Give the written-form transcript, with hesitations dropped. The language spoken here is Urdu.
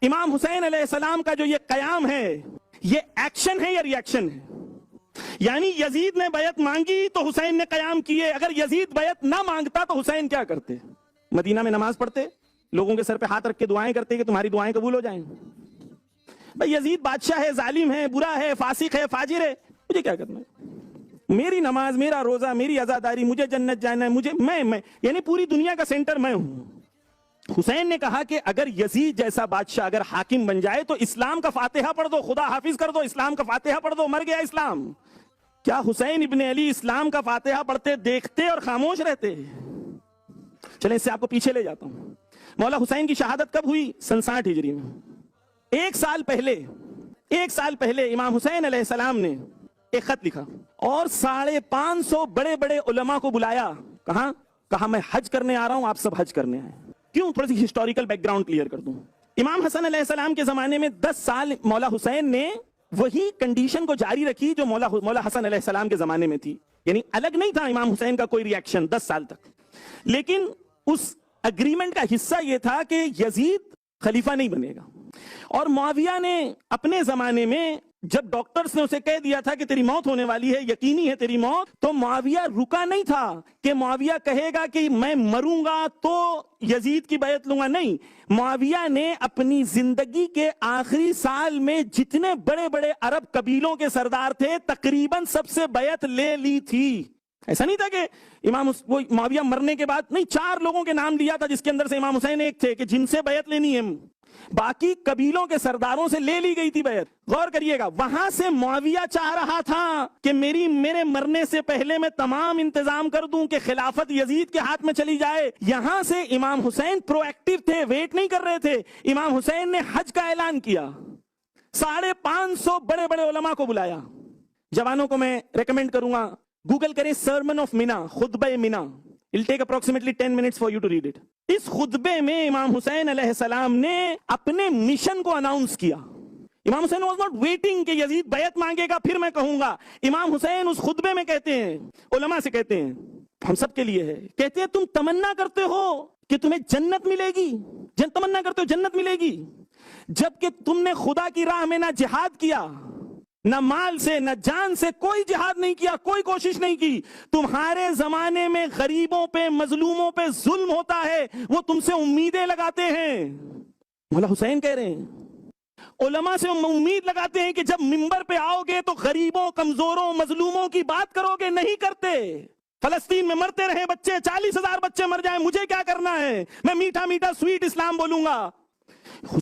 امام حسین علیہ السلام کا جو یہ قیام ہے یہ ایکشن ہے یا ریاکشن ہے؟ یعنی یزید نے بیعت مانگی تو حسین نے قیام کیے، اگر یزید بیعت نہ مانگتا تو حسین کیا کرتے؟ مدینہ میں نماز پڑھتے، لوگوں کے سر پہ ہاتھ رکھ کے دعائیں کرتے کہ تمہاری دعائیں قبول ہو جائیں۔ بھئی یزید بادشاہ ہے، ظالم ہے، برا ہے، فاسق ہے، فاجر ہے، مجھے کیا کرنا ہے؟ میری نماز، میرا روزہ، میری عزاداری، مجھے جنت جانا ہے، مجھے میں یعنی پوری دنیا کا سینٹر میں ہوں۔ حسین نے کہا کہ اگر یزید جیسا بادشاہ اگر حاکم بن جائے تو اسلام کا فاتحہ پڑھ دو، خدا حافظ کر دو، اسلام کا فاتحہ پڑھ دو، مر گیا اسلام۔ کیا حسین ابن علی اسلام کا فاتحہ پڑھتے دیکھتے اور خاموش رہتے؟ چلیں اس سے آپ کو پیچھے لے جاتا ہوں۔ مولا حسین کی شہادت کب ہوئی؟ 67 ہجری میں۔ ایک سال پہلے امام حسین علیہ السلام نے ایک خط لکھا اور 550 بڑے بڑے علماء کو بلایا۔ کہا میں حج کرنے آ رہا ہوں، آپ سب حج کرنے آئے۔ کیوں؟ تھوڑی سی ہسٹوریکل بیک گراؤنڈ کلیئر کر دوں۔ امام حسن علیہ السلام کے زمانے میں 10 سال مولا حسین نے وہی کنڈیشن کو جاری رکھی جو مولا حسن علیہ السلام کے زمانے میں تھی، یعنی الگ نہیں تھا امام حسین کا کوئی ریاکشن 10 سال تک۔ لیکن اس اگریمنٹ کا حصہ یہ تھا کہ یزید خلیفہ نہیں بنے گا، اور معاویہ نے اپنے زمانے میں جب ڈاکٹرز نے اسے کہہ دیا تھا کہ تیری موت ہونے والی ہے، یقینی ہے تیری موت، تو معاویہ رکا نہیں تھا کہ معاویہ کہے گا کہ میں مروں گا تو یزید کی بیعت لوں گا، نہیں۔ معاویہ نے اپنی زندگی کے آخری سال میں جتنے بڑے بڑے عرب قبیلوں کے سردار تھے تقریباً سب سے بیعت لے لی تھی۔ ایسا نہیں تھا کہ معاویہ مرنے کے بعد، نہیں، 4 لوگوں کے نام لیا تھا جس کے اندر سے امام حسین ایک تھے کہ جن سے بیعت لینی ہے، باقی قبیلوں کے سرداروں سے لے لی گئی تھی بیعت۔ غور کریے گا، وہاں سے معاویہ چاہ رہا تھا کہ میرے مرنے سے پہلے میں تمام انتظام کر دوں کہ خلافت یزید کے ہاتھ میں چلی جائے۔ یہاں سے امام حسین پرو ایکٹیو تھے، ویٹ نہیں کر رہے تھے۔ امام حسین نے حج کا اعلان کیا، 550 بڑے بڑے علماء کو بلایا۔ جوانوں کو میں ریکمینڈ کروں گا، گوگل کریں سرمن آف مینا، خطبہ مینا۔ It'll take approximately 10 minutes for you to read it۔ اس خطبے میں امام حسین علیہ السلام نے اپنے مشن کو اناؤنس کیا۔ امام حسین was not waiting کہ یزید بیعت مانگے گا پھر میں کہوں گا۔ امام حسین اس خطبے میں کہتے ہیں، علماء سے کہتے ہیں، ہم سب کے لیے ہے، کہتے ہیں تم تمنا کرتے ہو کہ تمہیں جنت ملے گی، تمنا کرتے ہو جنت ملے گی، جبکہ تم نے خدا کی راہ میں نہ جہاد کیا، نہ مال سے نہ جان سے، کوئی جہاد نہیں کیا، کوئی کوشش نہیں کی۔ تمہارے زمانے میں غریبوں پہ مظلوموں پہ ظلم ہوتا ہے، وہ تم سے امیدیں لگاتے ہیں۔ مولا حسین کہہ رہے ہیں، علماء سے امید لگاتے ہیں کہ جب منبر پہ آؤ گے تو غریبوں، کمزوروں، مظلوموں کی بات کرو گے، نہیں کرتے۔ فلسطین میں مرتے رہے بچے، 40,000 بچے مر جائیں، مجھے کیا کرنا ہے؟ میں میٹھا میٹھا سویٹ اسلام بولوں گا۔